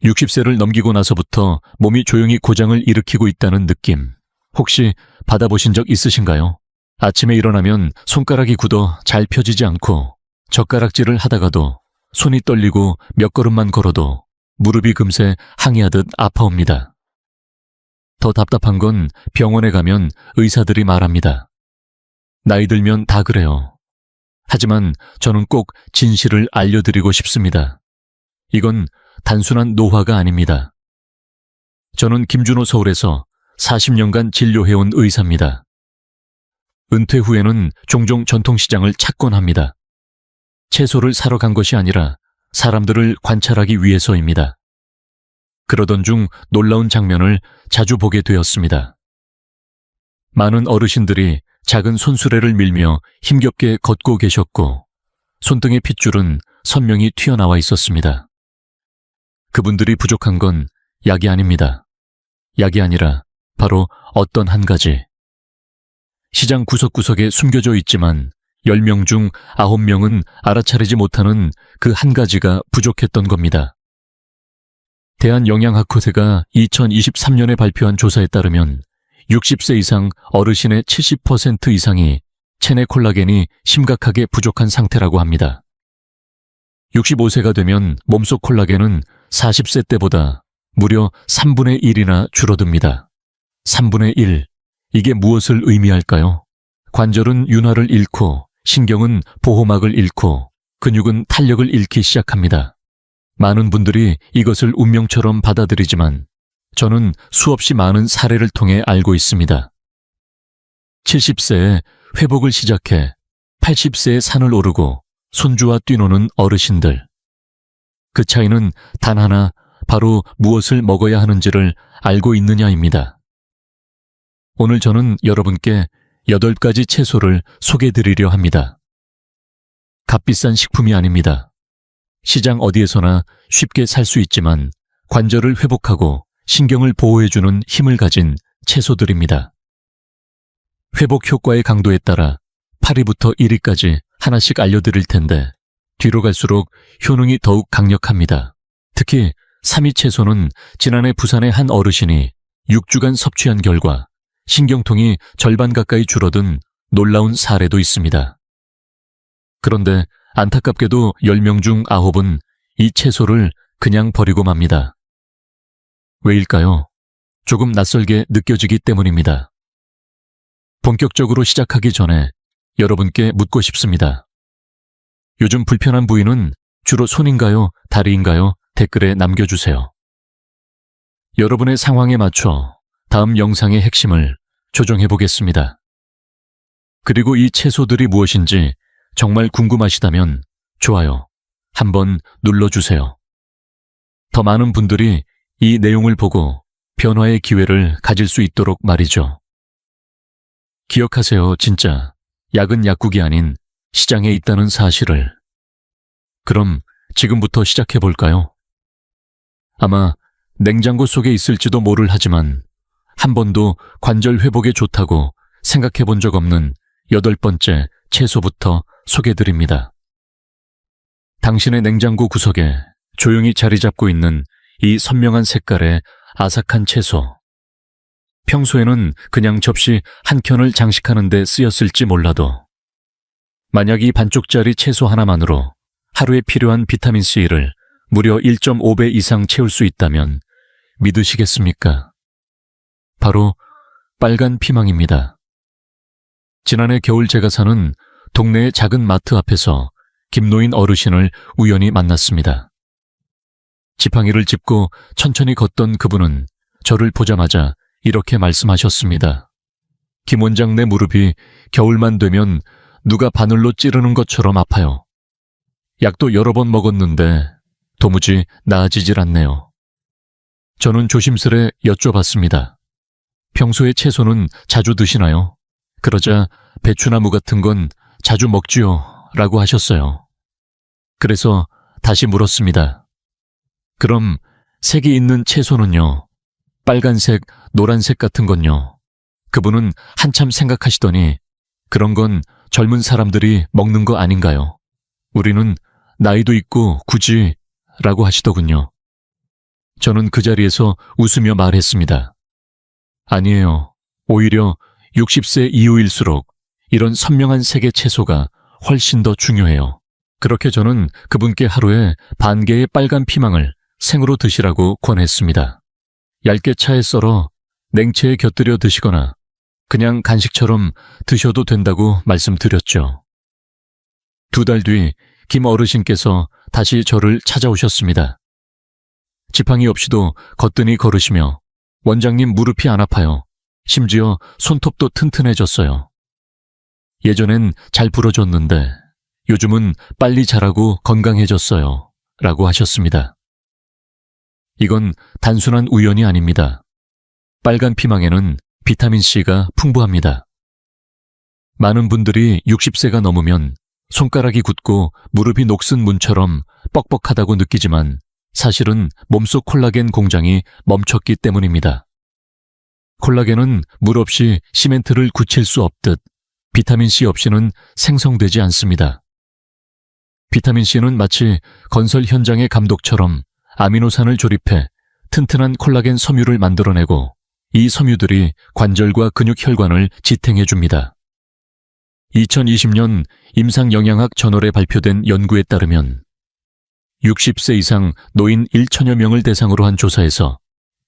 60세를 넘기고 나서부터 몸이 조용히 고장을 일으키고 있다는 느낌. 혹시 받아보신 적 있으신가요? 아침에 일어나면 손가락이 굳어 잘 펴지지 않고 젓가락질을 하다가도 손이 떨리고 몇 걸음만 걸어도 무릎이 금세 항이하듯 아파옵니다. 더 답답한 건 병원에 가면 의사들이 말합니다. 나이 들면 다 그래요. 하지만 저는 꼭 진실을 알려드리고 싶습니다. 이건 단순한 노화가 아닙니다. 저는 김준호 서울에서 40년간 진료해온 의사입니다. 은퇴 후에는 종종 전통시장을 찾곤 합니다. 채소를 사러 간 것이 아니라 사람들을 관찰하기 위해서입니다. 그러던 중 놀라운 장면을 자주 보게 되었습니다. 많은 어르신들이 작은 손수레를 밀며 힘겹게 걷고 계셨고 손등의 핏줄은 선명히 튀어나와 있었습니다. 그분들이 부족한 건 약이 아닙니다. 약이 아니라 바로 어떤 한 가지. 시장 구석구석에 숨겨져 있지만 10명 중 9명은 알아차리지 못하는 그 한 가지가 부족했던 겁니다. 대한영양학회가 2023년에 발표한 조사에 따르면 60세 이상 어르신의 70% 이상이 체내 콜라겐이 심각하게 부족한 상태라고 합니다. 65세가 되면 몸속 콜라겐은 40세 때보다 무려 3분의 1이나 줄어듭니다. 3분의 1. 이게 무엇을 의미할까요? 관절은 윤활을 잃고 신경은 보호막을 잃고 근육은 탄력을 잃기 시작합니다. 많은 분들이 이것을 운명처럼 받아들이지만 저는 수없이 많은 사례를 통해 알고 있습니다. 70세에 회복을 시작해 80세에 산을 오르고 손주와 뛰노는 어르신들. 그 차이는 단 하나, 바로 무엇을 먹어야 하는지를 알고 있느냐입니다. 오늘 저는 여러분께 8가지 채소를 소개해드리려 합니다. 값비싼 식품이 아닙니다. 시장 어디에서나 쉽게 살 수 있지만 관절을 회복하고 신경을 보호해주는 힘을 가진 채소들입니다. 회복 효과의 강도에 따라 8위부터 1위까지 하나씩 알려드릴 텐데 뒤로 갈수록 효능이 더욱 강력합니다. 특히 3위 채소는 지난해 부산의 한 어르신이 6주간 섭취한 결과 신경통이 절반 가까이 줄어든 놀라운 사례도 있습니다. 그런데 안타깝게도 10명 중 9은 이 채소를 그냥 버리고 맙니다. 왜일까요? 조금 낯설게 느껴지기 때문입니다. 본격적으로 시작하기 전에 여러분께 묻고 싶습니다. 요즘 불편한 부위는 주로 손인가요? 다리인가요? 댓글에 남겨주세요. 여러분의 상황에 맞춰 다음 영상의 핵심을 조정해 보겠습니다. 그리고 이 채소들이 무엇인지 정말 궁금하시다면 좋아요 한번 눌러주세요. 더 많은 분들이 이 내용을 보고 변화의 기회를 가질 수 있도록 말이죠. 기억하세요. 진짜 약은 약국이 아닌 시장에 있다는 사실을. 그럼 지금부터 시작해 볼까요? 아마 냉장고 속에 있을지도 모를 하지만 한 번도 관절 회복에 좋다고 생각해 본 적 없는 8번째 채소부터 소개드립니다. 당신의 냉장고 구석에 조용히 자리 잡고 있는 이 선명한 색깔의 아삭한 채소. 평소에는 그냥 접시 한 켠을 장식하는 데 쓰였을지 몰라도 만약 이 반쪽짜리 채소 하나만으로 하루에 필요한 비타민C를 무려 1.5배 이상 채울 수 있다면 믿으시겠습니까? 바로 빨간 피망입니다. 지난해 겨울 제가 사는 동네의 작은 마트 앞에서 김노인 어르신을 우연히 만났습니다. 지팡이를 짚고 천천히 걷던 그분은 저를 보자마자 이렇게 말씀하셨습니다. 김 원장, 내 무릎이 겨울만 되면 누가 바늘로 찌르는 것처럼 아파요. 약도 여러 번 먹었는데 도무지 나아지질 않네요. 저는 조심스레 여쭤봤습니다. 평소에 채소는 자주 드시나요? 그러자 배추나무 같은 건 자주 먹지요 라고 하셨어요. 그래서 다시 물었습니다. 그럼 색이 있는 채소는요? 빨간색, 노란색 같은 건요? 그분은 한참 생각하시더니 그런 건 젊은 사람들이 먹는 거 아닌가요? 우리는 나이도 있고 굳이 라고 하시더군요. 저는 그 자리에서 웃으며 말했습니다. 아니에요. 오히려 60세 이후일수록 이런 선명한 색의 채소가 훨씬 더 중요해요. 그렇게 저는 그분께 하루에 반 개의 빨간 피망을 생으로 드시라고 권했습니다. 얇게 차에 썰어 냉채에 곁들여 드시거나 그냥 간식처럼 드셔도 된다고 말씀드렸죠. 2달 뒤 김 어르신께서 다시 저를 찾아오셨습니다. 지팡이 없이도 거뜬히 걸으시며 원장님 무릎이 안 아파요. 심지어 손톱도 튼튼해졌어요. 예전엔 잘 부러졌는데 요즘은 빨리 자라고 건강해졌어요. 라고 하셨습니다. 이건 단순한 우연이 아닙니다. 빨간 피망에는 비타민C가 풍부합니다. 많은 분들이 60세가 넘으면 손가락이 굳고 무릎이 녹슨 문처럼 뻑뻑하다고 느끼지만 사실은 몸속 콜라겐 공장이 멈췄기 때문입니다. 콜라겐은 물 없이 시멘트를 굳힐 수 없듯 비타민C 없이는 생성되지 않습니다. 비타민C는 마치 건설 현장의 감독처럼 아미노산을 조립해 튼튼한 콜라겐 섬유를 만들어내고 이 섬유들이 관절과 근육혈관을 지탱해줍니다. 2020년 임상영양학 저널에 발표된 연구에 따르면 60세 이상 노인 1천여 명을 대상으로 한 조사에서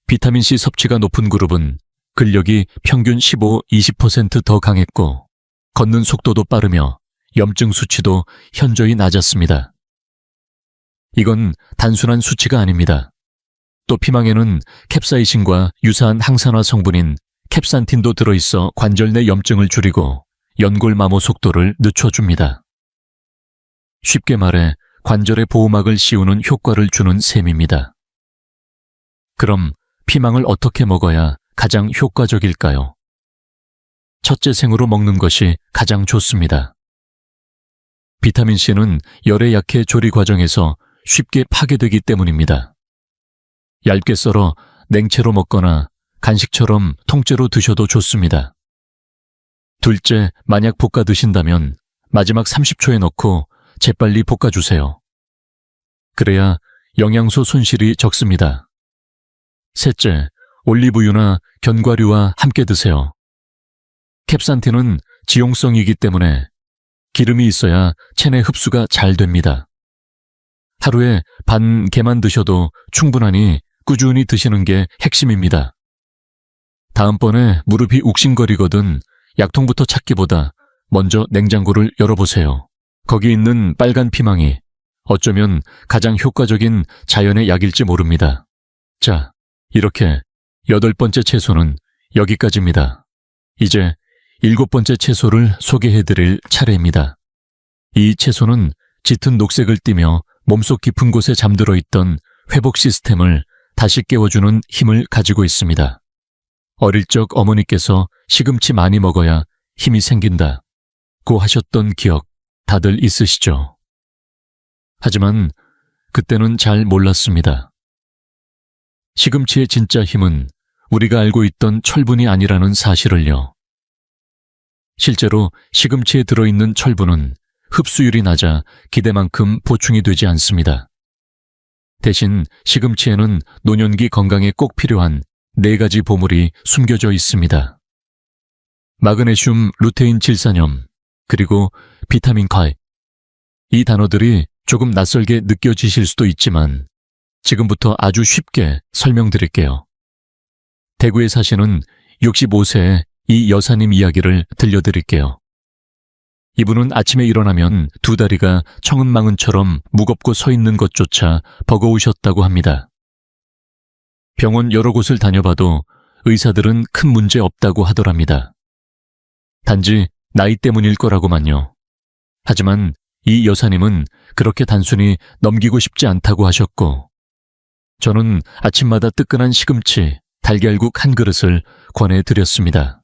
비타민C 섭취가 높은 그룹은 근력이 평균 15-20% 더 강했고 걷는 속도도 빠르며 염증 수치도 현저히 낮았습니다. 이건 단순한 수치가 아닙니다. 또 피망에는 캡사이신과 유사한 항산화 성분인 캡산틴도 들어있어 관절 내 염증을 줄이고 연골 마모 속도를 늦춰줍니다. 쉽게 말해 관절의 보호막을 씌우는 효과를 주는 셈입니다. 그럼 피망을 어떻게 먹어야 가장 효과적일까요? 첫째 생으로 먹는 것이 가장 좋습니다. 비타민C는 열에 약해 조리 과정에서 쉽게 파괴되기 때문입니다. 얇게 썰어 냉채로 먹거나 간식처럼 통째로 드셔도 좋습니다. 둘째, 만약 볶아 드신다면 마지막 30초에 넣고 재빨리 볶아주세요. 그래야 영양소 손실이 적습니다. 셋째, 올리브유나 견과류와 함께 드세요. 캡산틴은 지용성이기 때문에 기름이 있어야 체내 흡수가 잘 됩니다. 하루에 반 개만 드셔도 충분하니 꾸준히 드시는 게 핵심입니다. 다음번에 무릎이 욱신거리거든 약통부터 찾기보다 먼저 냉장고를 열어보세요. 거기 있는 빨간 피망이 어쩌면 가장 효과적인 자연의 약일지 모릅니다. 자, 이렇게 8번째 채소는 여기까지입니다. 이제 7번째 채소를 소개해드릴 차례입니다. 이 채소는 짙은 녹색을 띠며 몸속 깊은 곳에 잠들어 있던 회복 시스템을 다시 깨워주는 힘을 가지고 있습니다. 어릴 적 어머니께서 시금치 많이 먹어야 힘이 생긴다 고 하셨던 기억 다들 있으시죠? 하지만 그때는 잘 몰랐습니다. 시금치의 진짜 힘은 우리가 알고 있던 철분이 아니라는 사실을요. 실제로 시금치에 들어있는 철분은 흡수율이 낮아 기대만큼 보충이 되지 않습니다. 대신 시금치에는 노년기 건강에 꼭 필요한 4가지 보물이 숨겨져 있습니다. 마그네슘, 루테인 질산염, 그리고 비타민 K. 이 단어들이 조금 낯설게 느껴지실 수도 있지만 지금부터 아주 쉽게 설명드릴게요. 대구에 사시는 65세의 이 여사님 이야기를 들려드릴게요. 이분은 아침에 일어나면 2다리가 청은망은처럼 무겁고 서 있는 것조차 버거우셨다고 합니다. 병원 여러 곳을 다녀봐도 의사들은 큰 문제 없다고 하더랍니다. 단지 나이 때문일 거라고만요. 하지만 이 여사님은 그렇게 단순히 넘기고 싶지 않다고 하셨고 저는 아침마다 뜨끈한 시금치, 달걀국 한 그릇을 권해드렸습니다.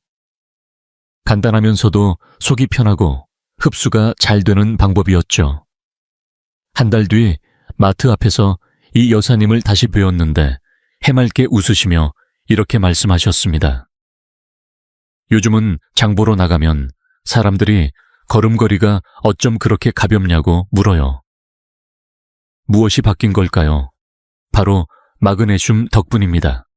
간단하면서도 속이 편하고 흡수가 잘 되는 방법이었죠. 한 달 뒤 마트 앞에서 이 여사님을 다시 뵈었는데 해맑게 웃으시며 이렇게 말씀하셨습니다. 요즘은 장보러 나가면 사람들이 걸음걸이가 어쩜 그렇게 가볍냐고 물어요. 무엇이 바뀐 걸까요? 바로 마그네슘 덕분입니다.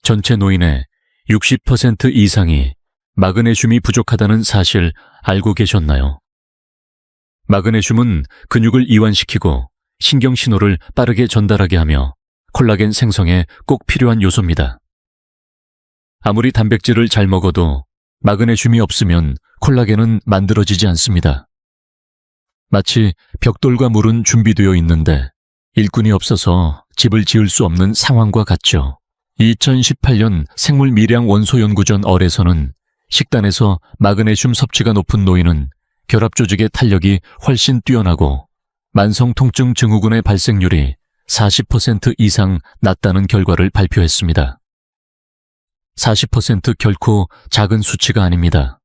전체 노인의 60% 이상이 마그네슘이 부족하다는 사실 알고 계셨나요? 마그네슘은 근육을 이완시키고 신경 신호를 빠르게 전달하게 하며 콜라겐 생성에 꼭 필요한 요소입니다. 아무리 단백질을 잘 먹어도 마그네슘이 없으면 콜라겐은 만들어지지 않습니다. 마치 벽돌과 물은 준비되어 있는데 일꾼이 없어서 집을 지을 수 없는 상황과 같죠. 2018년 생물미량원소연구전 어에서는 식단에서 마그네슘 섭취가 높은 노인은 결합 조직의 탄력이 훨씬 뛰어나고 만성 통증 증후군의 발생률이 40% 이상 낮다는 결과를 발표했습니다. 40% 결코 작은 수치가 아닙니다.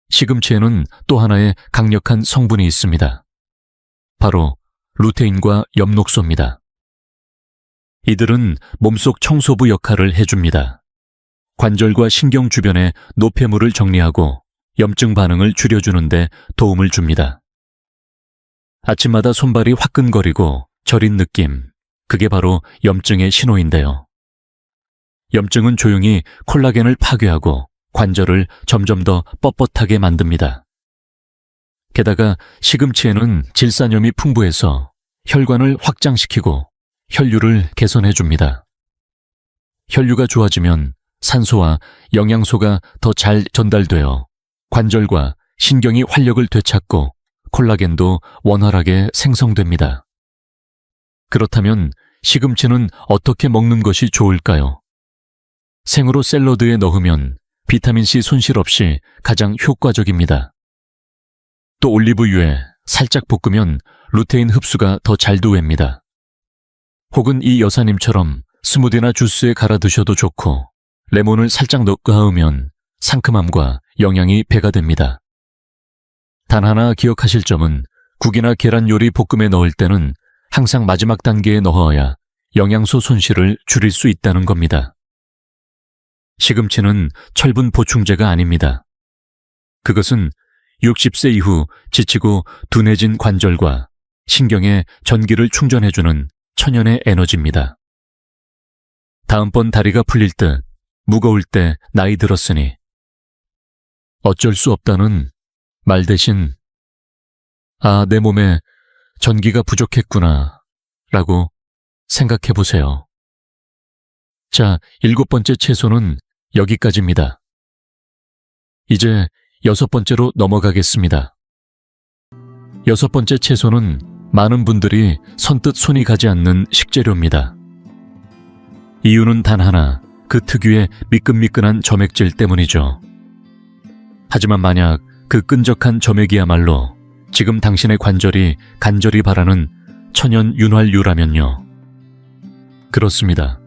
시금치에는 또 하나의 강력한 성분이 있습니다. 바로 루테인과 엽록소입니다. 이들은 몸속 청소부 역할을 해줍니다. 관절과 신경 주변의 노폐물을 정리하고 염증 반응을 줄여주는 데 도움을 줍니다. 아침마다 손발이 화끈거리고 저린 느낌, 그게 바로 염증의 신호인데요. 염증은 조용히 콜라겐을 파괴하고 관절을 점점 더 뻣뻣하게 만듭니다. 게다가 시금치에는 질산염이 풍부해서 혈관을 확장시키고 혈류를 개선해줍니다. 혈류가 좋아지면 산소와 영양소가 더 잘 전달되어 관절과 신경이 활력을 되찾고 콜라겐도 원활하게 생성됩니다. 그렇다면 시금치는 어떻게 먹는 것이 좋을까요? 생으로 샐러드에 넣으면 비타민C 손실 없이 가장 효과적입니다. 또 올리브유에 살짝 볶으면 루테인 흡수가 더 잘 됩니다. 혹은 이 여사님처럼 스무디나 주스에 갈아 드셔도 좋고 레몬을 살짝 넣으면 상큼함과 영양이 배가 됩니다. 단 하나 기억하실 점은 국이나 계란 요리 볶음에 넣을 때는 항상 마지막 단계에 넣어야 영양소 손실을 줄일 수 있다는 겁니다. 시금치는 철분 보충제가 아닙니다. 그것은 60세 이후 지치고 둔해진 관절과 신경에 전기를 충전해주는 천연의 에너지입니다. 다음번 다리가 풀릴 듯 무거울 때 나이 들었으니 어쩔 수 없다는 말 대신 내 몸에 전기가 부족했구나 라고 생각해 보세요. 자, 7번째 채소는 여기까지입니다. 이제 6번째로 넘어가겠습니다. 6번째 채소는 많은 분들이 선뜻 손이 가지 않는 식재료입니다. 이유는 단 하나, 그 특유의 미끈미끈한 점액질 때문이죠. 하지만 만약 그 끈적한 점액이야말로 지금 당신의 관절이 간절히 바라는 천연 윤활유라면요. 그렇습니다.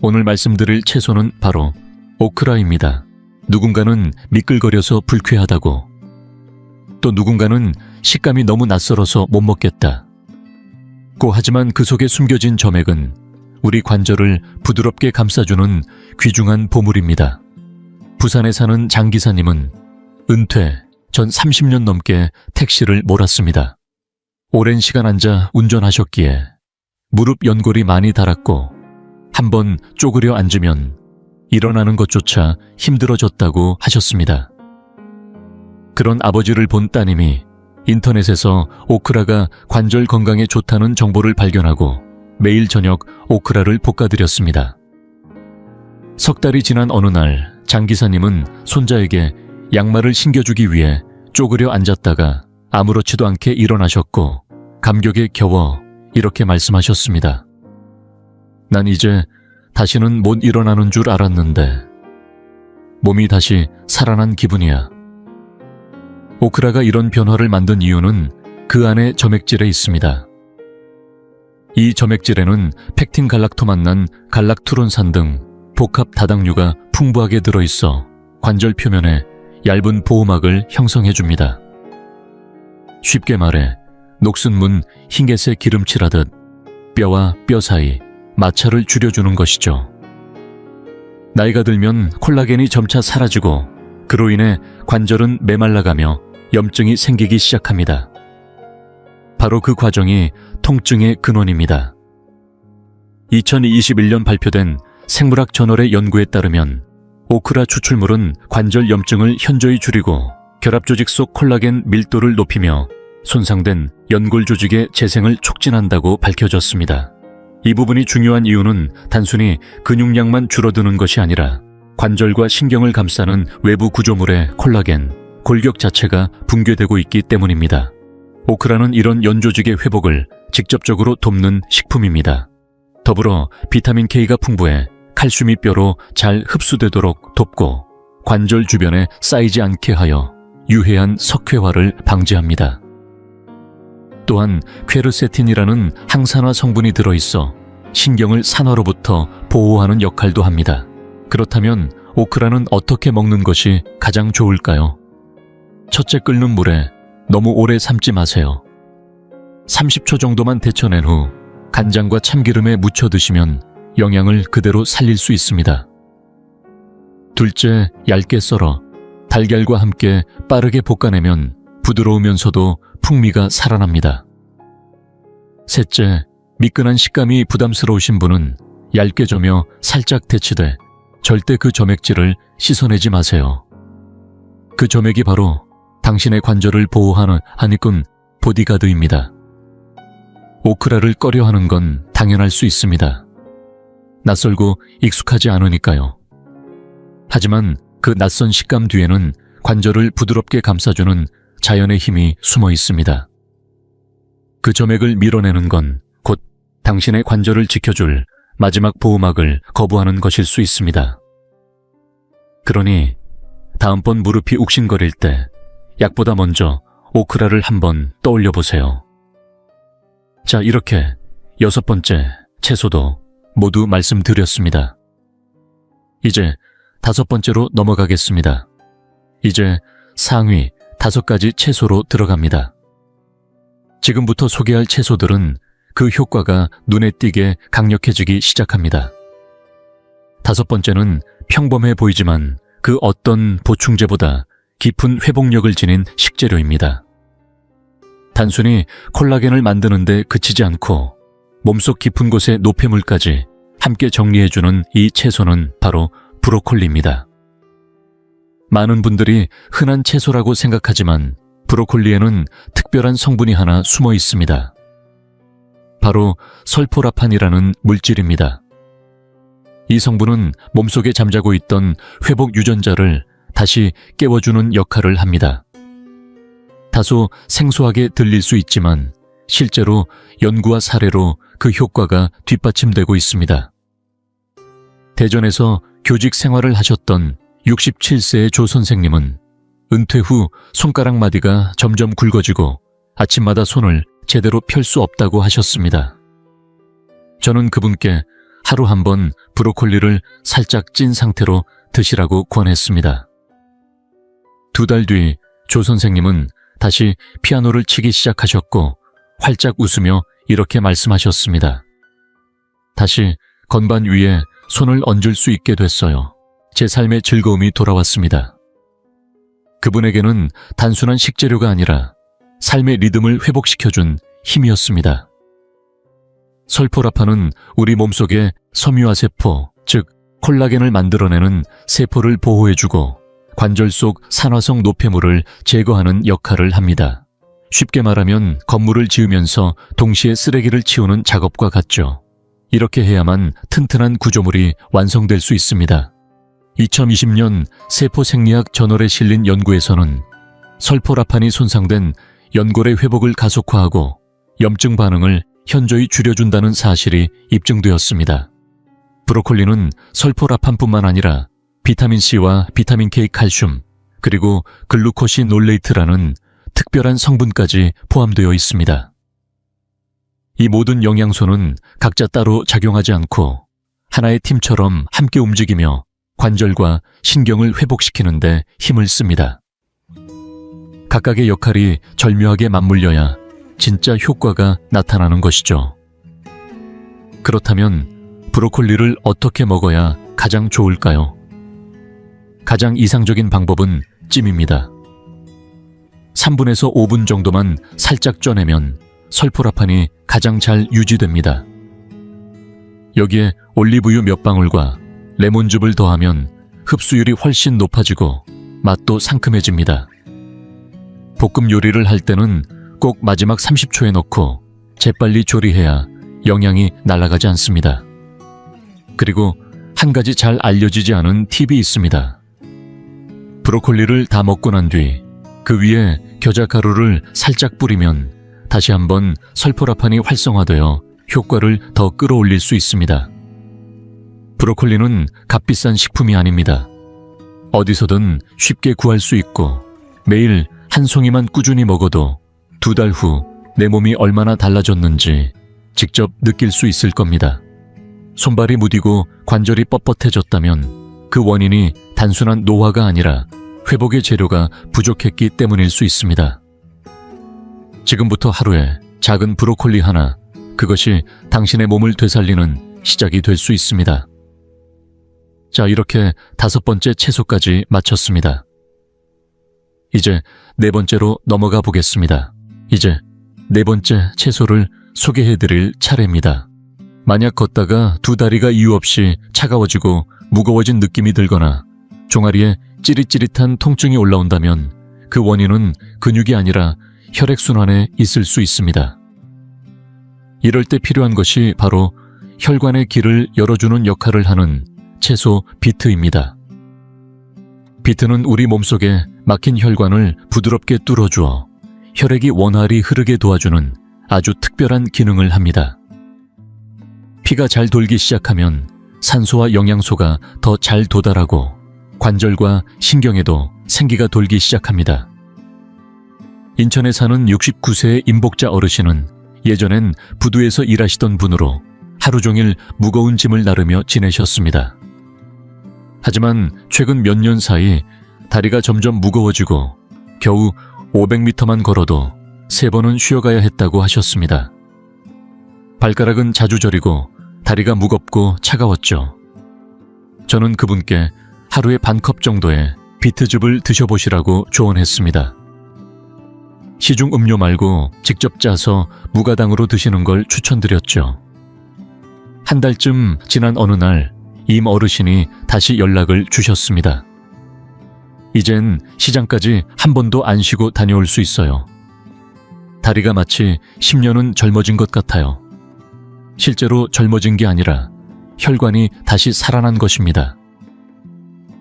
오늘 말씀드릴 채소는 바로 오크라입니다. 누군가는 미끌거려서 불쾌하다고, 또 누군가는 식감이 너무 낯설어서 못 먹겠다. 하지만 그 속에 숨겨진 점액은 우리 관절을 부드럽게 감싸주는 귀중한 보물입니다. 부산에 사는 장 기사님은 은퇴 전 30년 넘게 택시를 몰았습니다. 오랜 시간 앉아 운전하셨기에 무릎 연골이 많이 닳았고 한번 쪼그려 앉으면 일어나는 것조차 힘들어졌다고 하셨습니다. 그런 아버지를 본 따님이 인터넷에서 오크라가 관절 건강에 좋다는 정보를 발견하고 매일 저녁 오크라를 볶아드렸습니다. 석 달이 지난 어느 날 장 기사님은 손자에게 양말을 신겨주기 위해 쪼그려 앉았다가 아무렇지도 않게 일어나셨고 감격에 겨워 이렇게 말씀하셨습니다. 난 이제 다시는 못 일어나는 줄 알았는데 몸이 다시 살아난 기분이야. 오크라가 이런 변화를 만든 이유는 그 안에 점액질에 있습니다. 이 점액질에는 펙틴 갈락토 만난 갈락투론산 등 복합 다당류가 풍부하게 들어있어 관절 표면에 얇은 보호막을 형성해줍니다. 쉽게 말해 녹슨문 흰개새 기름칠하듯 뼈와 뼈 사이 마찰을 줄여주는 것이죠. 나이가 들면 콜라겐이 점차 사라지고 그로 인해 관절은 메말라가며 염증이 생기기 시작합니다. 바로 그 과정이 통증의 근원입니다. 2021년 발표된 생물학 저널의 연구에 따르면 오크라 추출물은 관절 염증을 현저히 줄이고 결합 조직 속 콜라겐 밀도를 높이며 손상된 연골 조직의 재생을 촉진한다고 밝혀졌습니다. 이 부분이 중요한 이유는 단순히 근육량만 줄어드는 것이 아니라 관절과 신경을 감싸는 외부 구조물의 콜라겐, 골격 자체가 붕괴되고 있기 때문입니다. 오크라는 이런 연조직의 회복을 직접적으로 돕는 식품입니다. 더불어 비타민 K가 풍부해 칼슘이 뼈로 잘 흡수되도록 돕고 관절 주변에 쌓이지 않게 하여 유해한 석회화를 방지합니다. 또한 퀘르세틴이라는 항산화 성분이 들어있어 신경을 산화로부터 보호하는 역할도 합니다. 그렇다면 오크라는 어떻게 먹는 것이 가장 좋을까요? 첫째, 끓는 물에 너무 오래 삶지 마세요. 30초 정도만 데쳐낸 후 간장과 참기름에 묻혀 드시면 영양을 그대로 살릴 수 있습니다. 둘째, 얇게 썰어 달걀과 함께 빠르게 볶아내면 부드러우면서도 풍미가 살아납니다. 셋째, 미끈한 식감이 부담스러우신 분은 얇게 저며 살짝 데치되 절대 그 점액질을 씻어내지 마세요. 그 점액이 바로 당신의 관절을 보호하는 한입꾼 보디가드입니다. 오크라를 꺼려 하는 건 당연할 수 있습니다. 낯설고 익숙하지 않으니까요. 하지만 그 낯선 식감 뒤에는 관절을 부드럽게 감싸주는 자연의 힘이 숨어 있습니다. 그 점액을 밀어내는 건 곧 당신의 관절을 지켜줄 마지막 보호막을 거부하는 것일 수 있습니다. 그러니 다음번 무릎이 욱신거릴 때 약보다 먼저 오크라를 한번 떠올려 보세요. 자, 이렇게 6번째 채소도 모두 말씀드렸습니다. 이제 5번째로 넘어가겠습니다. 이제 상위 5가지 채소로 들어갑니다. 지금부터 소개할 채소들은 그 효과가 눈에 띄게 강력해지기 시작합니다. 5번째는 평범해 보이지만 그 어떤 보충제보다 깊은 회복력을 지닌 식재료입니다. 단순히 콜라겐을 만드는 데 그치지 않고 몸속 깊은 곳의 노폐물까지 함께 정리해주는 이 채소는 바로 브로콜리입니다. 많은 분들이 흔한 채소라고 생각하지만 브로콜리에는 특별한 성분이 하나 숨어 있습니다. 바로 설포라판이라는 물질입니다. 이 성분은 몸속에 잠자고 있던 회복 유전자를 다시 깨워주는 역할을 합니다. 다소 생소하게 들릴 수 있지만 실제로 연구와 사례로 그 효과가 뒷받침되고 있습니다. 대전에서 교직 생활을 하셨던 67세의 조 선생님은 은퇴 후 손가락 마디가 점점 굵어지고 아침마다 손을 제대로 펼 수 없다고 하셨습니다. 저는 그분께 하루 한 번 브로콜리를 살짝 찐 상태로 드시라고 권했습니다. 2달 뒤 조 선생님은 다시 피아노를 치기 시작하셨고 활짝 웃으며 이렇게 말씀하셨습니다. 다시 건반 위에 손을 얹을 수 있게 됐어요. 제 삶의 즐거움이 돌아왔습니다. 그분에게는 단순한 식재료가 아니라 삶의 리듬을 회복시켜준 힘이었습니다. 설포라판은 우리 몸속의 섬유화세포, 즉 콜라겐을 만들어내는 세포를 보호해주고 관절 속 산화성 노폐물을 제거하는 역할을 합니다. 쉽게 말하면 건물을 지으면서 동시에 쓰레기를 치우는 작업과 같죠. 이렇게 해야만 튼튼한 구조물이 완성될 수 있습니다. 2020년 세포생리학 저널에 실린 연구에서는 설포라판이 손상된 연골의 회복을 가속화하고 염증 반응을 현저히 줄여준다는 사실이 입증되었습니다. 브로콜리는 설포라판뿐만 아니라 비타민C와 비타민K 칼슘, 그리고 글루코시놀레이트라는 특별한 성분까지 포함되어 있습니다. 이 모든 영양소는 각자 따로 작용하지 않고 하나의 팀처럼 함께 움직이며 관절과 신경을 회복시키는 데 힘을 씁니다. 각각의 역할이 절묘하게 맞물려야 진짜 효과가 나타나는 것이죠. 그렇다면 브로콜리를 어떻게 먹어야 가장 좋을까요? 가장 이상적인 방법은 찜입니다. 3분에서 5분 정도만 살짝 쪄내면 설포라판이 가장 잘 유지됩니다. 여기에 올리브유 몇 방울과 레몬즙을 더하면 흡수율이 훨씬 높아지고 맛도 상큼해집니다. 볶음 요리를 할 때는 꼭 마지막 30초에 넣고 재빨리 조리해야 영양이 날아가지 않습니다. 그리고 한 가지 잘 알려지지 않은 팁이 있습니다. 브로콜리를 다 먹고 난 뒤 그 위에 겨자가루를 살짝 뿌리면 다시 한번 설포라판이 활성화되어 효과를 더 끌어올릴 수 있습니다. 브로콜리는 값비싼 식품이 아닙니다. 어디서든 쉽게 구할 수 있고 매일 한 송이만 꾸준히 먹어도 2달 후 내 몸이 얼마나 달라졌는지 직접 느낄 수 있을 겁니다. 손발이 무디고 관절이 뻣뻣해졌다면 그 원인이 단순한 노화가 아니라 회복의 재료가 부족했기 때문일 수 있습니다. 지금부터 하루에 작은 브로콜리 하나, 그것이 당신의 몸을 되살리는 시작이 될 수 있습니다. 자, 이렇게 5번째 채소까지 마쳤습니다. 이제 4번째로 넘어가 보겠습니다. 이제 4번째 채소를 소개해드릴 차례입니다. 만약 걷다가 2다리가 이유 없이 차가워지고 무거워진 느낌이 들거나 종아리에 찌릿찌릿한 통증이 올라온다면 그 원인은 근육이 아니라 혈액순환에 있을 수 있습니다. 이럴 때 필요한 것이 바로 혈관의 길을 열어주는 역할을 하는 채소 비트입니다. 비트는 우리 몸속에 막힌 혈관을 부드럽게 뚫어주어 혈액이 원활히 흐르게 도와주는 아주 특별한 기능을 합니다. 피가 잘 돌기 시작하면 산소와 영양소가 더 잘 도달하고 관절과 신경에도 생기가 돌기 시작합니다. 인천에 사는 69세의 임복자 어르신은 예전엔 부두에서 일하시던 분으로 하루 종일 무거운 짐을 나르며 지내셨습니다. 하지만 최근 몇 년 사이 다리가 점점 무거워지고 겨우 500m만 걸어도 3번은 쉬어가야 했다고 하셨습니다. 발가락은 자주 저리고 다리가 무겁고 차가웠죠. 저는 그분께 하루에 반컵 정도의 비트즙을 드셔보시라고 조언했습니다. 시중 음료 말고 직접 짜서 무가당으로 드시는 걸 추천드렸죠. 한 달쯤 지난 어느 날 임 어르신이 다시 연락을 주셨습니다. 이젠 시장까지 한 번도 안 쉬고 다녀올 수 있어요. 다리가 마치 10년은 젊어진 것 같아요. 실제로 젊어진 게 아니라 혈관이 다시 살아난 것입니다.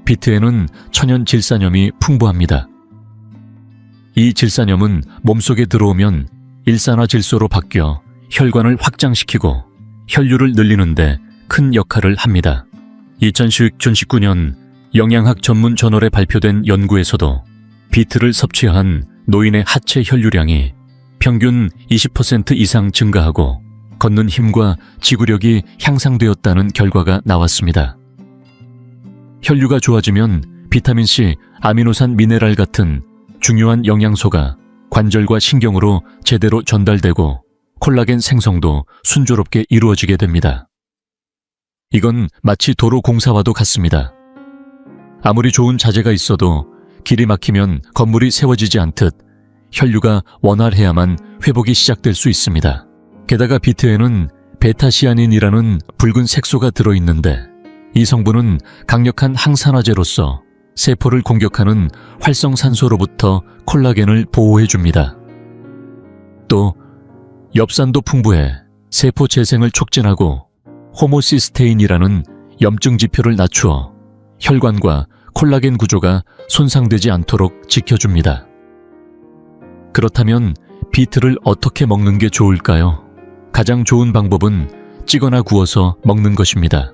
비트에는 천연 질산염이 풍부합니다. 이 질산염은 몸속에 들어오면 일산화질소로 바뀌어 혈관을 확장시키고 혈류를 늘리는데 큰 역할을 합니다. 2019년 영양학 전문 저널에 발표된 연구에서도 비트를 섭취한 노인의 하체 혈류량이 평균 20% 이상 증가하고 걷는 힘과 지구력이 향상되었다는 결과가 나왔습니다. 혈류가 좋아지면 비타민C, 아미노산 미네랄 같은 중요한 영양소가 관절과 신경으로 제대로 전달되고 콜라겐 생성도 순조롭게 이루어지게 됩니다. 이건 마치 도로 공사와도 같습니다. 아무리 좋은 자재가 있어도 길이 막히면 건물이 세워지지 않듯 혈류가 원활해야만 회복이 시작될 수 있습니다. 게다가 비트에는 베타시아닌이라는 붉은 색소가 들어있는데 이 성분은 강력한 항산화제로서 세포를 공격하는 활성산소로부터 콜라겐을 보호해줍니다. 또 엽산도 풍부해 세포 재생을 촉진하고 호모시스테인이라는 염증 지표를 낮추어 혈관과 콜라겐 구조가 손상되지 않도록 지켜줍니다. 그렇다면 비트를 어떻게 먹는 게 좋을까요? 가장 좋은 방법은 찌거나 구워서 먹는 것입니다.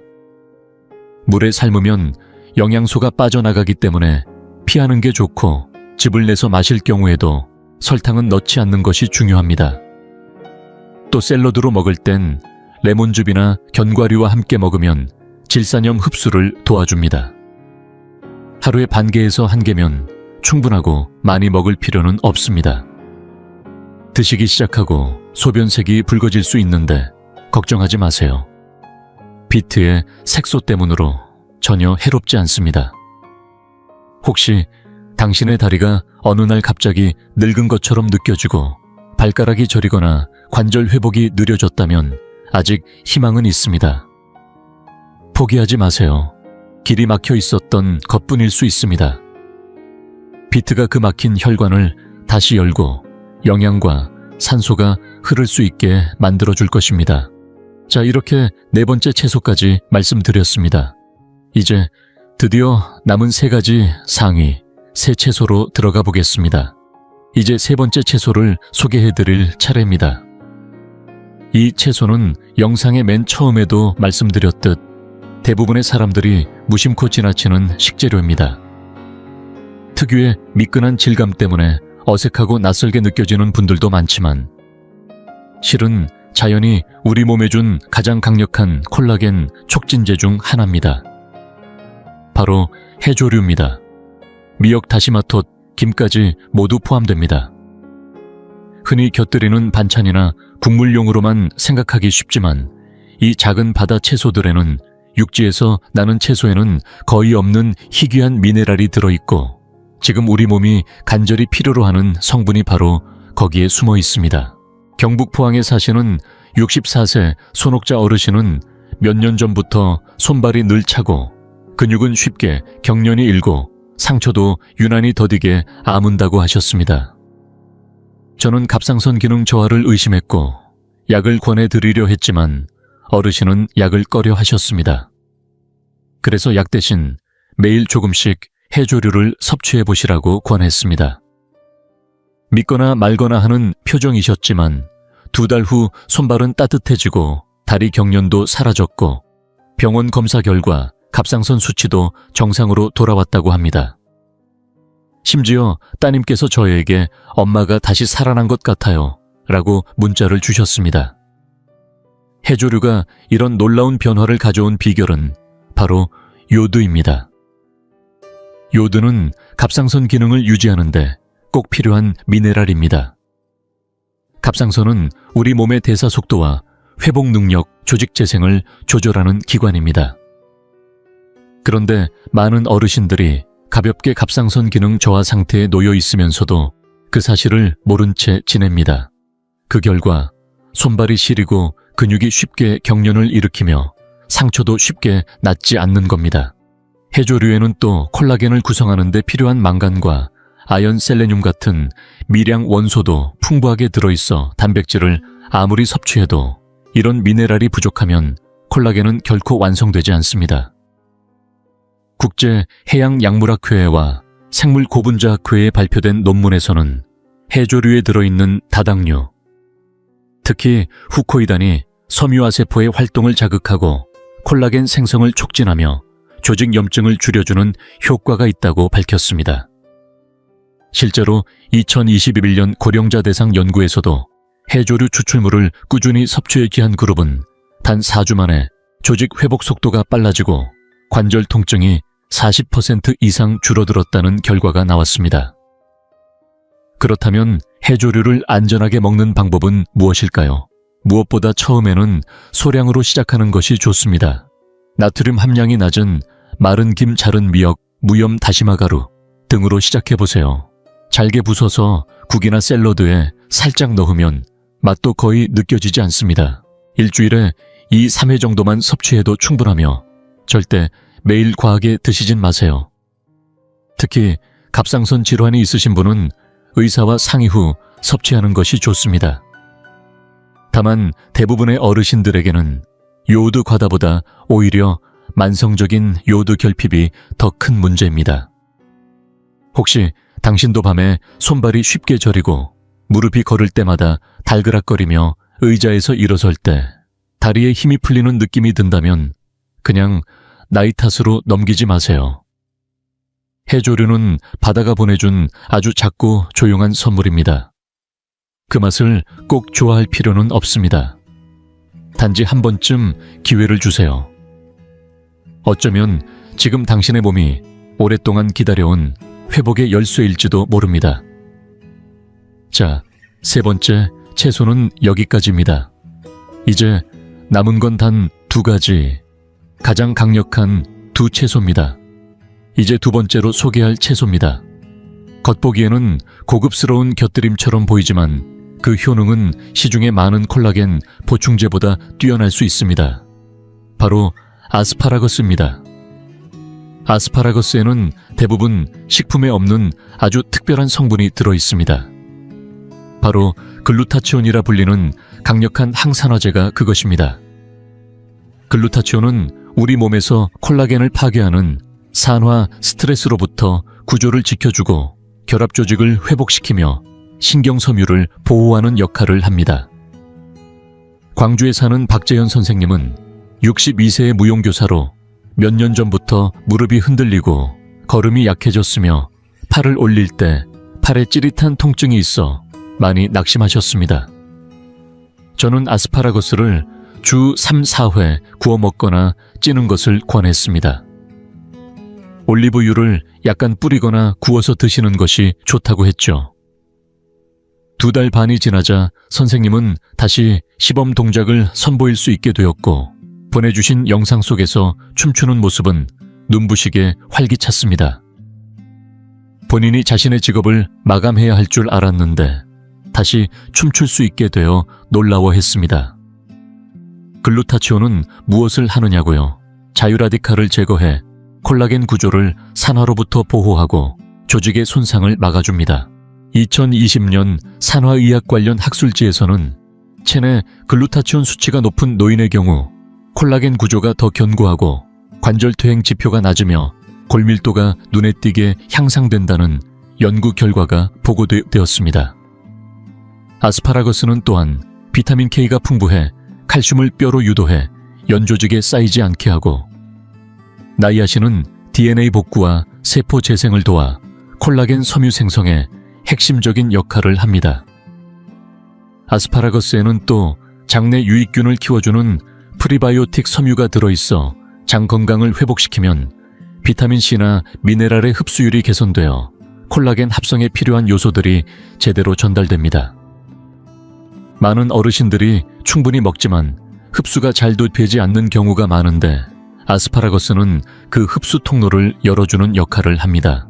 물에 삶으면 영양소가 빠져나가기 때문에 피하는 게 좋고 즙을 내서 마실 경우에도 설탕은 넣지 않는 것이 중요합니다. 또 샐러드로 먹을 땐 레몬즙이나 견과류와 함께 먹으면 질산염 흡수를 도와줍니다. 하루에 반 개에서 1개면 충분하고 많이 먹을 필요는 없습니다. 드시기 시작하고 소변색이 붉어질 수 있는데 걱정하지 마세요. 비트의 색소 때문으로 전혀 해롭지 않습니다. 혹시 당신의 다리가 어느 날 갑자기 늙은 것처럼 느껴지고 발가락이 저리거나 관절 회복이 느려졌다면 아직 희망은 있습니다. 포기하지 마세요. 길이 막혀 있었던 것뿐일 수 있습니다. 비트가 그 막힌 혈관을 다시 열고 영양과 산소가 흐를 수 있게 만들어줄 것입니다. 자, 이렇게 네 번째 채소까지 말씀드렸습니다. 이제 드디어 남은 세 가지 상위, 세 채소로 들어가 보겠습니다. 이제 세 번째 채소를 소개해드릴 차례입니다. 이 채소는 영상의 맨 처음에도 말씀드렸듯 대부분의 사람들이 무심코 지나치는 식재료입니다. 특유의 미끈한 질감 때문에 어색하고 낯설게 느껴지는 분들도 많지만 실은 자연이 우리 몸에 준 가장 강력한 콜라겐 촉진제 중 하나입니다. 바로 해조류입니다. 미역, 다시마톳, 김까지 모두 포함됩니다. 흔히 곁들이는 반찬이나 국물용으로만 생각하기 쉽지만 이 작은 바다 채소들에는 육지에서 나는 채소에는 거의 없는 희귀한 미네랄이 들어있고 지금 우리 몸이 간절히 필요로 하는 성분이 바로 거기에 숨어 있습니다. 경북 포항에 사시는 64세 손옥자 어르신은 몇 년 전부터 손발이 늘 차고 근육은 쉽게 경련이 일고 상처도 유난히 더디게 아문다고 하셨습니다. 저는 갑상선 기능 저하를 의심했고 약을 권해드리려 했지만 어르신은 약을 꺼려 하셨습니다. 그래서 약 대신 매일 조금씩 해조류를 섭취해 보시라고 권했습니다. 믿거나 말거나 하는 표정이셨지만 2달 후 손발은 따뜻해지고 다리 경련도 사라졌고 병원 검사 결과 갑상선 수치도 정상으로 돌아왔다고 합니다. 심지어 따님께서 저에게 엄마가 다시 살아난 것 같아요 라고 문자를 주셨습니다. 해조류가 이런 놀라운 변화를 가져온 비결은 바로 요드입니다. 요드는 갑상선 기능을 유지하는데 꼭 필요한 미네랄입니다. 갑상선은 우리 몸의 대사 속도와 회복 능력, 조직 재생을 조절하는 기관입니다. 그런데 많은 어르신들이 가볍게 갑상선 기능 저하 상태에 놓여 있으면서도 그 사실을 모른 채 지냅니다. 그 결과 손발이 시리고 근육이 쉽게 경련을 일으키며 상처도 쉽게 낫지 않는 겁니다. 해조류에는 또 콜라겐을 구성하는 데 필요한 망간과 아연, 셀레늄 같은 미량 원소도 풍부하게 들어있어 단백질을 아무리 섭취해도 이런 미네랄이 부족하면 콜라겐은 결코 완성되지 않습니다. 국제 해양약물학회와 생물고분자학회에 발표된 논문에서는 해조류에 들어있는 다당류, 특히 후코이단이 섬유화세포의 활동을 자극하고 콜라겐 생성을 촉진하며 조직 염증을 줄여주는 효과가 있다고 밝혔습니다. 실제로 2021년 고령자 대상 연구에서도 해조류 추출물을 꾸준히 섭취해 기한 그룹은 단 4주 만에 조직 회복 속도가 빨라지고 관절 통증이 40% 이상 줄어들었다는 결과가 나왔습니다. 그렇다면 해조류를 안전하게 먹는 방법은 무엇일까요? 무엇보다 처음에는 소량으로 시작하는 것이 좋습니다. 나트륨 함량이 낮은 마른 김, 자른 미역, 무염 다시마 가루 등으로 시작해보세요. 잘게 부숴서 국이나 샐러드에 살짝 넣으면 맛도 거의 느껴지지 않습니다. 일주일에 2, 3회 정도만 섭취해도 충분하며 절대 매일 과하게 드시진 마세요. 특히 갑상선 질환이 있으신 분은 의사와 상의 후 섭취하는 것이 좋습니다. 다만 대부분의 어르신들에게는 요오드 과다보다 오히려 만성적인 요오드 결핍이 더 큰 문제입니다. 혹시 당신도 밤에 손발이 쉽게 저리고 무릎이 걸을 때마다 달그락거리며 의자에서 일어설 때 다리에 힘이 풀리는 느낌이 든다면 그냥 나이 탓으로 넘기지 마세요. 해조류는 바다가 보내준 아주 작고 조용한 선물입니다. 그 맛을 꼭 좋아할 필요는 없습니다. 단지 한 번쯤 기회를 주세요. 어쩌면 지금 당신의 몸이 오랫동안 기다려온 회복의 열쇠일지도 모릅니다. 자, 세 번째 채소는 여기까지입니다. 이제 남은 건 단 2가지, 가장 강력한 2 채소입니다. 이제 2번째로 소개할 채소입니다. 겉보기에는 고급스러운 곁들임처럼 보이지만 그 효능은 시중의 많은 콜라겐 보충제보다 뛰어날 수 있습니다. 바로 아스파라거스입니다. 아스파라거스에는 대부분 식품에 없는 아주 특별한 성분이 들어있습니다. 바로 글루타치온이라 불리는 강력한 항산화제가 그것입니다. 글루타치온은 우리 몸에서 콜라겐을 파괴하는 산화 스트레스로부터 구조를 지켜주고 결합 조직을 회복시키며 신경섬유를 보호하는 역할을 합니다. 광주에 사는 박재현 선생님은 62세의 무용교사로 몇 년 전부터 무릎이 흔들리고 걸음이 약해졌으며 팔을 올릴 때 팔에 찌릿한 통증이 있어 많이 낙심하셨습니다. 저는 아스파라거스를 주 3, 4회 구워 먹거나 찌는 것을 권했습니다. 올리브유를 약간 뿌리거나 구워서 드시는 것이 좋다고 했죠. 2달 반이 지나자 선생님은 다시 시범 동작을 선보일 수 있게 되었고 보내주신 영상 속에서 춤추는 모습은 눈부시게 활기찼습니다. 본인이 자신의 직업을 마감해야 할 줄 알았는데 다시 춤출 수 있게 되어 놀라워했습니다. 글루타치온은 무엇을 하느냐고요? 자유라디칼을 제거해 콜라겐 구조를 산화로부터 보호하고 조직의 손상을 막아줍니다. 2020년 산화의학 관련 학술지에서는 체내 글루타치온 수치가 높은 노인의 경우 콜라겐 구조가 더 견고하고 관절퇴행 지표가 낮으며 골밀도가 눈에 띄게 향상된다는 연구 결과가 보고되었습니다. 아스파라거스는 또한 비타민 K가 풍부해 칼슘을 뼈로 유도해 연조직에 쌓이지 않게 하고 나이아신은 DNA 복구와 세포 재생을 도와 콜라겐 섬유 생성에 핵심적인 역할을 합니다. 아스파라거스에는 또 장내 유익균을 키워주는 프리바이오틱 섬유가 들어있어 장 건강을 회복시키면 비타민C나 미네랄의 흡수율이 개선되어 콜라겐 합성에 필요한 요소들이 제대로 전달됩니다. 많은 어르신들이 충분히 먹지만 흡수가 잘 되지 않는 경우가 많은데 아스파라거스는 그 흡수 통로를 열어주는 역할을 합니다.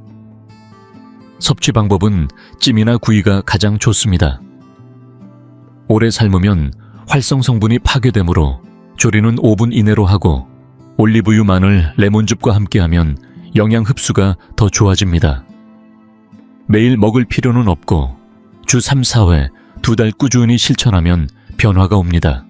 섭취 방법은 찜이나 구이가 가장 좋습니다. 오래 삶으면 활성 성분이 파괴되므로 조리는 5분 이내로 하고 올리브유, 마늘, 레몬즙과 함께하면 영양 흡수가 더 좋아집니다. 매일 먹을 필요는 없고 주 3, 4회 2달 꾸준히 실천하면 변화가 옵니다.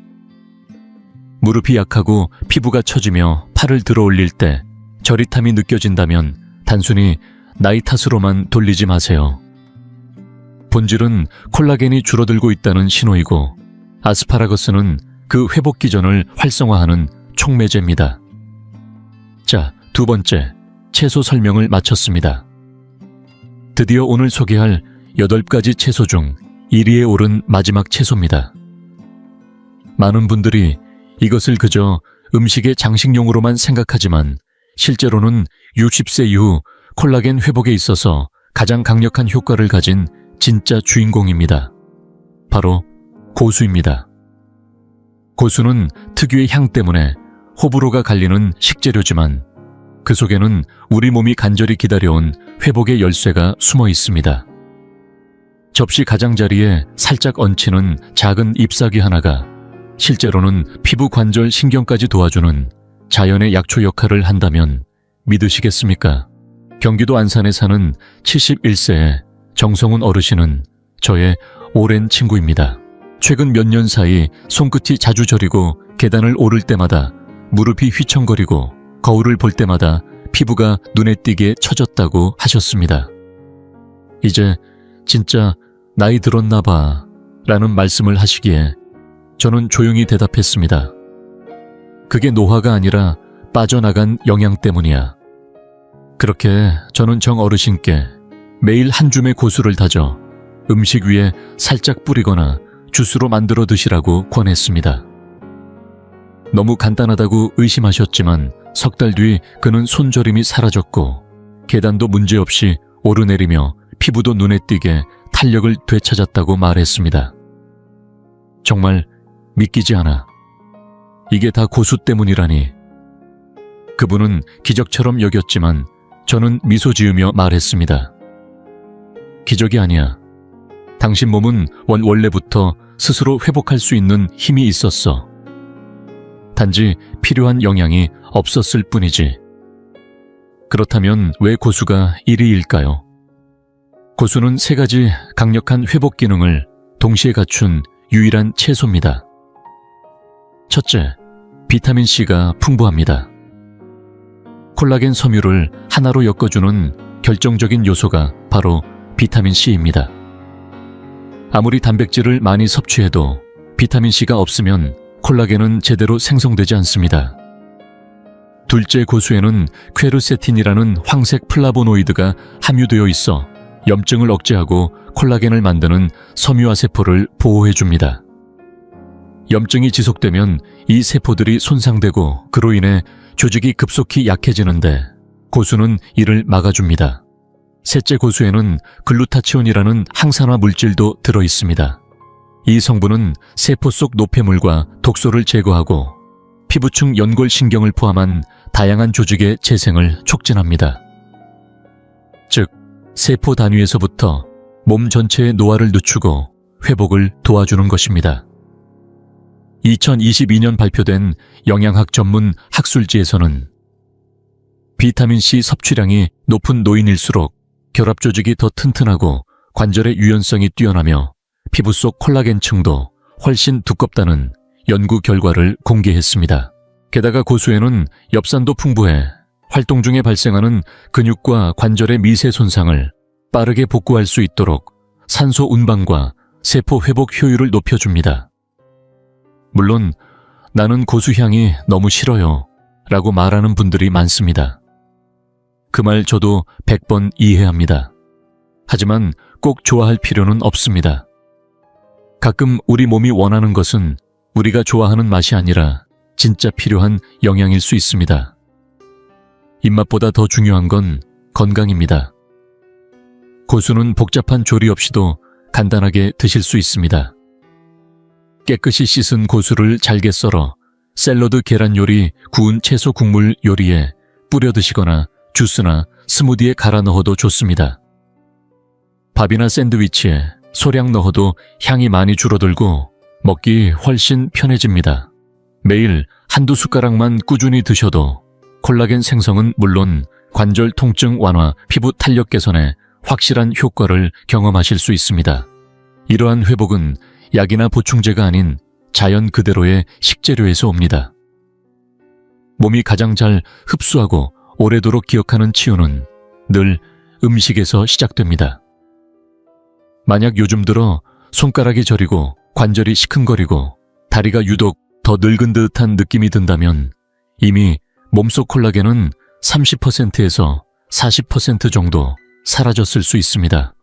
무릎이 약하고 피부가 처지며 팔을 들어 올릴 때 저릿함이 느껴진다면 단순히 나이 탓으로만 돌리지 마세요. 본질은 콜라겐이 줄어들고 있다는 신호이고 아스파라거스는 그 회복 기전을 활성화하는 촉매제입니다. 자, 2번째, 채소 설명을 마쳤습니다. 드디어 오늘 소개할 8가지 채소 중 1위에 오른 마지막 채소입니다. 많은 분들이 이것을 그저 음식의 장식용으로만 생각하지만 실제로는 60세 이후 콜라겐 회복에 있어서 가장 강력한 효과를 가진 진짜 주인공입니다. 바로 고수입니다. 고수는 특유의 향 때문에 호불호가 갈리는 식재료지만 그 속에는 우리 몸이 간절히 기다려온 회복의 열쇠가 숨어 있습니다. 접시 가장자리에 살짝 얹히는 작은 잎사귀 하나가 실제로는 피부 관절 신경까지 도와주는 자연의 약초 역할을 한다면 믿으시겠습니까? 경기도 안산에 사는 71세의 정성훈 어르신은 저의 오랜 친구입니다. 최근 몇 년 사이 손끝이 자주 저리고 계단을 오를 때마다 무릎이 휘청거리고 거울을 볼 때마다 피부가 눈에 띄게 처졌다고 하셨습니다. 이제 진짜 나이 들었나 봐 라는 말씀을 하시기에 저는 조용히 대답했습니다. 그게 노화가 아니라 빠져나간 영양 때문이야. 그렇게 저는 정 어르신께 매일 한 줌의 고수를 다져 음식 위에 살짝 뿌리거나 주스로 만들어 드시라고 권했습니다. 너무 간단하다고 의심하셨지만 석 달 뒤 그는 손저림이 사라졌고 계단도 문제없이 오르내리며 피부도 눈에 띄게 탄력을 되찾았다고 말했습니다. 정말 믿기지 않아. 이게 다 고수 때문이라니. 그분은 기적처럼 여겼지만 저는 미소 지으며 말했습니다. 기적이 아니야. 당신 몸은 원래부터 스스로 회복할 수 있는 힘이 있었어. 단지 필요한 영양이 없었을 뿐이지. 그렇다면 왜 고수가 1위일까요? 고수는 3가지 강력한 회복 기능을 동시에 갖춘 유일한 채소입니다. 첫째, 비타민C가 풍부합니다. 콜라겐 섬유를 하나로 엮어주는 결정적인 요소가 바로 비타민C입니다. 아무리 단백질을 많이 섭취해도 비타민C가 없으면 콜라겐은 제대로 생성되지 않습니다. 둘째, 고수에는 퀘르세틴이라는 황색 플라보노이드가 함유되어 있어 염증을 억제하고 콜라겐을 만드는 섬유화 세포를 보호해줍니다. 염증이 지속되면 이 세포들이 손상되고 그로 인해 조직이 급속히 약해지는데 고수는 이를 막아줍니다. 셋째, 고수에는 글루타치온이라는 항산화 물질도 들어있습니다. 이 성분은 세포 속 노폐물과 독소를 제거하고 피부층 연골신경을 포함한 다양한 조직의 재생을 촉진합니다. 즉, 세포 단위에서부터 몸 전체의 노화를 늦추고 회복을 도와주는 것입니다. 2022년 발표된 영양학 전문 학술지에서는 비타민C 섭취량이 높은 노인일수록 결합 조직이 더 튼튼하고 관절의 유연성이 뛰어나며 피부 속 콜라겐층도 훨씬 두껍다는 연구 결과를 공개했습니다. 게다가 고수에는 엽산도 풍부해 활동 중에 발생하는 근육과 관절의 미세 손상을 빠르게 복구할 수 있도록 산소 운반과 세포 회복 효율을 높여줍니다. 물론 나는 고수향이 너무 싫어요 라고 말하는 분들이 많습니다. 그 말 저도 100번 이해합니다. 하지만 꼭 좋아할 필요는 없습니다. 가끔 우리 몸이 원하는 것은 우리가 좋아하는 맛이 아니라 진짜 필요한 영양일 수 있습니다. 입맛보다 더 중요한 건 건강입니다. 고수는 복잡한 조리 없이도 간단하게 드실 수 있습니다. 깨끗이 씻은 고수를 잘게 썰어 샐러드 계란 요리, 구운 채소 국물 요리에 뿌려 드시거나 주스나 스무디에 갈아 넣어도 좋습니다. 밥이나 샌드위치에 소량 넣어도 향이 많이 줄어들고 먹기 훨씬 편해집니다. 매일 한두 숟가락만 꾸준히 드셔도 콜라겐 생성은 물론 관절 통증 완화, 피부 탄력 개선에 확실한 효과를 경험하실 수 있습니다. 이러한 회복은 약이나 보충제가 아닌 자연 그대로의 식재료에서 옵니다. 몸이 가장 잘 흡수하고 오래도록 기억하는 치유는 늘 음식에서 시작됩니다. 만약 요즘 들어 손가락이 저리고 관절이 시큰거리고 다리가 유독 더 늙은 듯한 느낌이 든다면 이미 몸속 콜라겐은 30%에서 40% 정도 사라졌을 수 있습니다.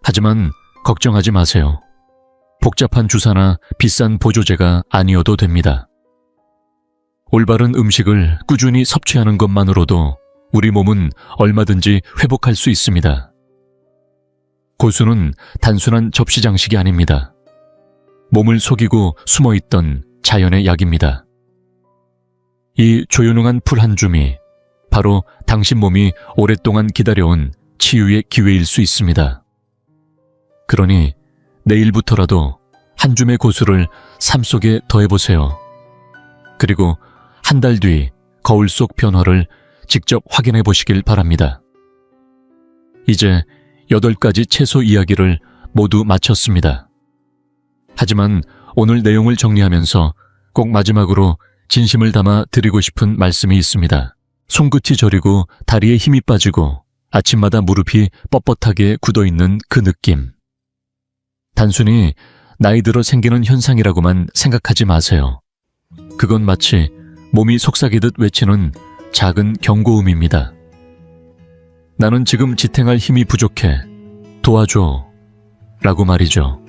하지만 걱정하지 마세요. 복잡한 주사나 비싼 보조제가 아니어도 됩니다. 올바른 음식을 꾸준히 섭취하는 것만으로도 우리 몸은 얼마든지 회복할 수 있습니다. 고수는 단순한 접시 장식이 아닙니다. 몸을 속이고 숨어있던 자연의 약입니다. 이 조용한 풀 한 줌이 바로 당신 몸이 오랫동안 기다려온 치유의 기회일 수 있습니다. 그러니 내일부터라도 한 줌의 고수를 삶 속에 더해보세요. 그리고 한 달 뒤 거울 속 변화를 직접 확인해 보시길 바랍니다. 이제 8가지 채소 이야기를 모두 마쳤습니다. 하지만 오늘 내용을 정리하면서 꼭 마지막으로 진심을 담아 드리고 싶은 말씀이 있습니다. 손끝이 저리고 다리에 힘이 빠지고 아침마다 무릎이 뻣뻣하게 굳어있는 그 느낌. 단순히 나이 들어 생기는 현상이라고만 생각하지 마세요. 그건 마치 몸이 속삭이듯 외치는 작은 경고음입니다. 나는 지금 지탱할 힘이 부족해. 도와줘. 라고 말이죠.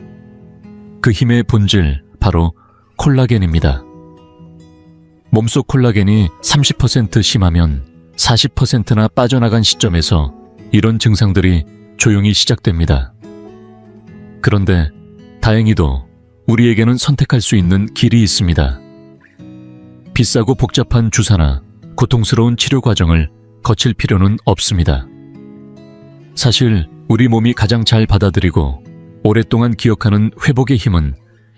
그 힘의 본질, 바로 콜라겐입니다. 몸속 콜라겐이 30% 심하면 40%나 빠져나간 시점에서 이런 증상들이 조용히 시작됩니다. 그런데 다행히도 우리에게는 선택할 수 있는 길이 있습니다. 비싸고 복잡한 주사나 고통스러운 치료 과정을 거칠 필요는 없습니다. 사실 우리 몸이 가장 잘 받아들이고 오랫동안 기억하는 회복의 힘은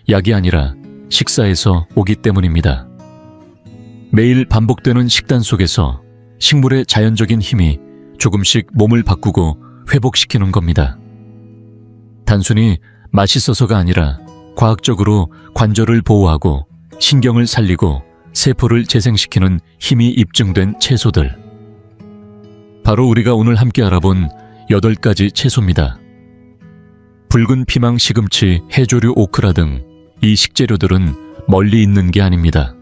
약이 아니라 식사에서 오기 때문입니다. 매일 반복되는 식단 속에서 식물의 자연적인 힘이 조금씩 몸을 바꾸고 회복시키는 겁니다. 단순히 맛있어서가 아니라 과학적으로 관절을 보호하고 신경을 살리고 세포를 재생시키는 힘이 입증된 채소들. 바로 우리가 오늘 함께 알아본 8가지 채소입니다. 붉은 피망 시금치, 해조류 오크라 등 이 식재료들은 멀리 있는 게 아닙니다.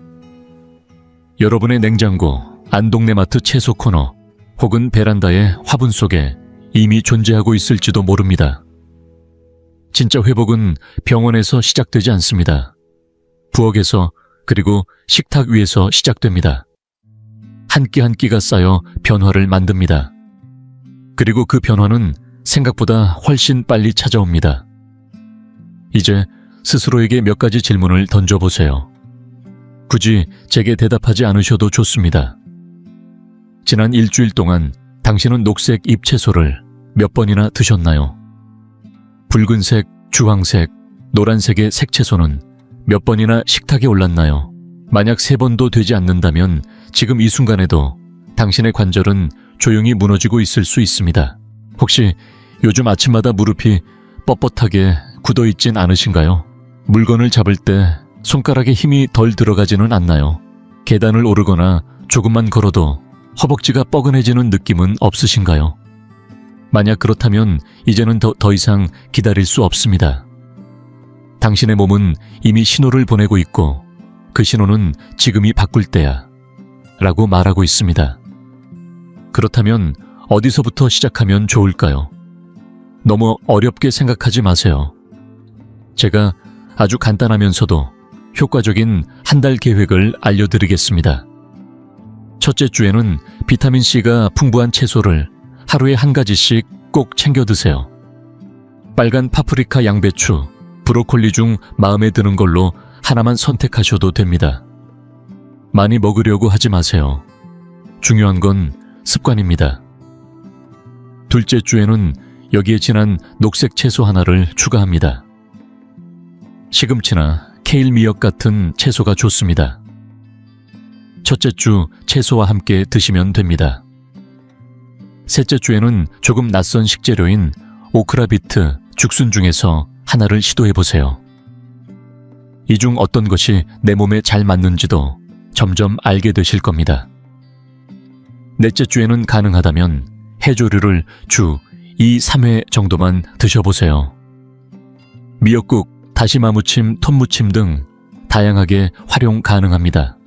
여러분의 냉장고, 안동네마트 채소 코너 혹은 베란다의 화분 속에 이미 존재하고 있을지도 모릅니다. 진짜 회복은 병원에서 시작되지 않습니다. 부엌에서 그리고 식탁 위에서 시작됩니다. 한 끼 한 끼가 쌓여 변화를 만듭니다. 그리고 그 변화는 생각보다 훨씬 빨리 찾아옵니다. 이제 스스로에게 몇 가지 질문을 던져보세요. 굳이 제게 대답하지 않으셔도 좋습니다. 지난 일주일 동안 당신은 녹색 잎채소를 몇 번이나 드셨나요? 붉은색, 주황색, 노란색의 색채소는 몇 번이나 식탁에 올랐나요? 만약 3번도 되지 않는다면 지금 이 순간에도 당신의 관절은 조용히 무너지고 있을 수 있습니다. 혹시 요즘 아침마다 무릎이 뻣뻣하게 굳어있진 않으신가요? 물건을 잡을 때 손가락에 힘이 덜 들어가지는 않나요? 계단을 오르거나 조금만 걸어도 허벅지가 뻐근해지는 느낌은 없으신가요? 만약 그렇다면 이제는 더 이상 기다릴 수 없습니다. 당신의 몸은 이미 신호를 보내고 있고 그 신호는 지금이 바꿀 때야 라고 말하고 있습니다. 그렇다면 어디서부터 시작하면 좋을까요? 너무 어렵게 생각하지 마세요. 제가 아주 간단하면서도 효과적인 한 달 계획을 알려드리겠습니다. 첫째 주에는 비타민C가 풍부한 채소를 하루에 한 가지씩 꼭 챙겨 드세요. 빨간 파프리카, 양배추, 브로콜리 중 마음에 드는 걸로 하나만 선택하셔도 됩니다. 많이 먹으려고 하지 마세요. 중요한 건 습관입니다. 둘째 주에는 여기에 진한 녹색 채소 하나를 추가합니다. 시금치나 케일 미역 같은 채소가 좋습니다. 첫째 주 채소와 함께 드시면 됩니다. 셋째 주에는 조금 낯선 식재료인 오크라 비트, 죽순 중에서 하나를 시도해보세요. 이 중 어떤 것이 내 몸에 잘 맞는지도 점점 알게 되실 겁니다. 넷째 주에는 가능하다면 해조류를 주 2, 3회 정도만 드셔보세요. 미역국, 다시마 무침, 톤무침 등 다양하게 활용 가능합니다.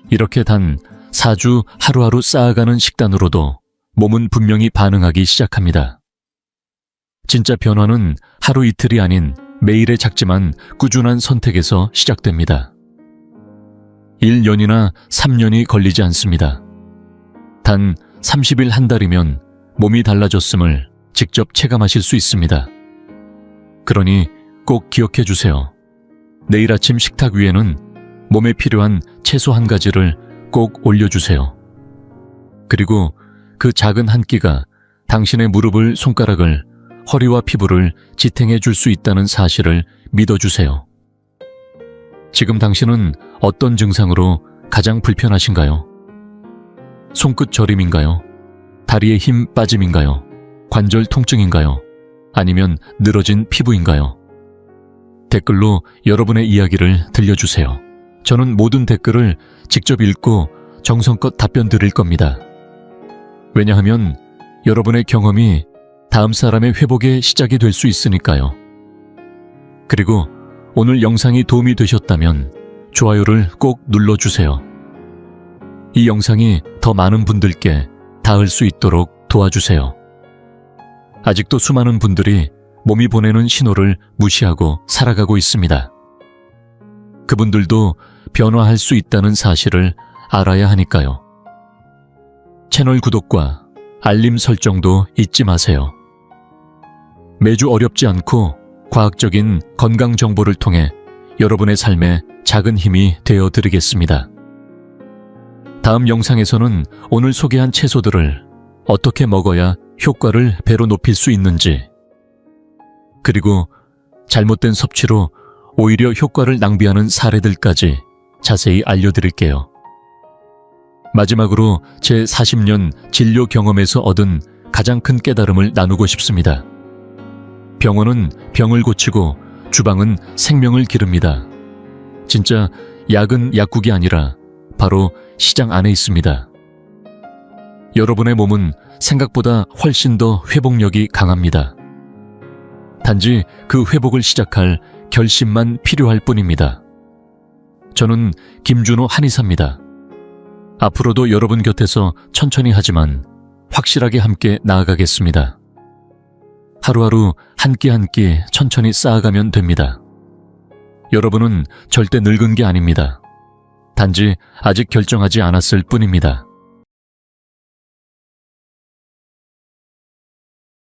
이렇게 단 4주 하루하루 쌓아가는 식단으로도 몸은 분명히 반응하기 시작합니다. 진짜 변화는 하루 이틀이 아닌 매일의 작지만 꾸준한 선택에서 시작됩니다. 1년이나 3년이 걸리지 않습니다. 단 30일 한 달이면 몸이 달라졌음을 직접 체감하실 수 있습니다. 그러니 꼭 기억해 주세요. 내일 아침 식탁 위에는 몸에 필요한 채소 한 가지를 꼭 올려주세요. 그리고 그 작은 한 끼가 당신의 무릎을, 손가락을, 허리와 피부를 지탱해 줄 수 있다는 사실을 믿어주세요. 지금 당신은 어떤 증상으로 가장 불편하신가요? 손끝 저림인가요? 다리에 힘 빠짐인가요? 관절 통증인가요? 아니면 늘어진 피부인가요? 댓글로 여러분의 이야기를 들려주세요. 저는 모든 댓글을 직접 읽고 정성껏 답변 드릴 겁니다. 왜냐하면 여러분의 경험이 다음 사람의 회복의 시작이 될 수 있으니까요. 그리고 오늘 영상이 도움이 되셨다면 좋아요를 꼭 눌러주세요. 이 영상이 더 많은 분들께 닿을 수 있도록 도와주세요. 아직도 수많은 분들이 몸이 보내는 신호를 무시하고 살아가고 있습니다. 그분들도 변화할 수 있다는 사실을 알아야 하니까요. 채널 구독과 알림 설정도 잊지 마세요. 매주 어렵지 않고 과학적인 건강 정보를 통해 여러분의 삶에 작은 힘이 되어 드리겠습니다. 다음 영상에서는 오늘 소개한 채소들을 어떻게 먹어야 효과를 배로 높일 수 있는지, 그리고 잘못된 섭취로 오히려 효과를 낭비하는 사례들까지 자세히 알려드릴게요. 마지막으로 제 40년 진료 경험에서 얻은 가장 큰 깨달음을 나누고 싶습니다. 병원은 병을 고치고 주방은 생명을 기릅니다. 진짜 약은 약국이 아니라 바로 시장 안에 있습니다. 여러분의 몸은 생각보다 훨씬 더 회복력이 강합니다. 단지 그 회복을 시작할 결심만 필요할 뿐입니다. 저는 김준호 한의사입니다. 앞으로도 여러분 곁에서 천천히 하지만 확실하게 함께 나아가겠습니다. 하루하루 한 끼 한 끼 천천히 쌓아가면 됩니다. 여러분은 절대 늙은 게 아닙니다. 단지 아직 결정하지 않았을 뿐입니다.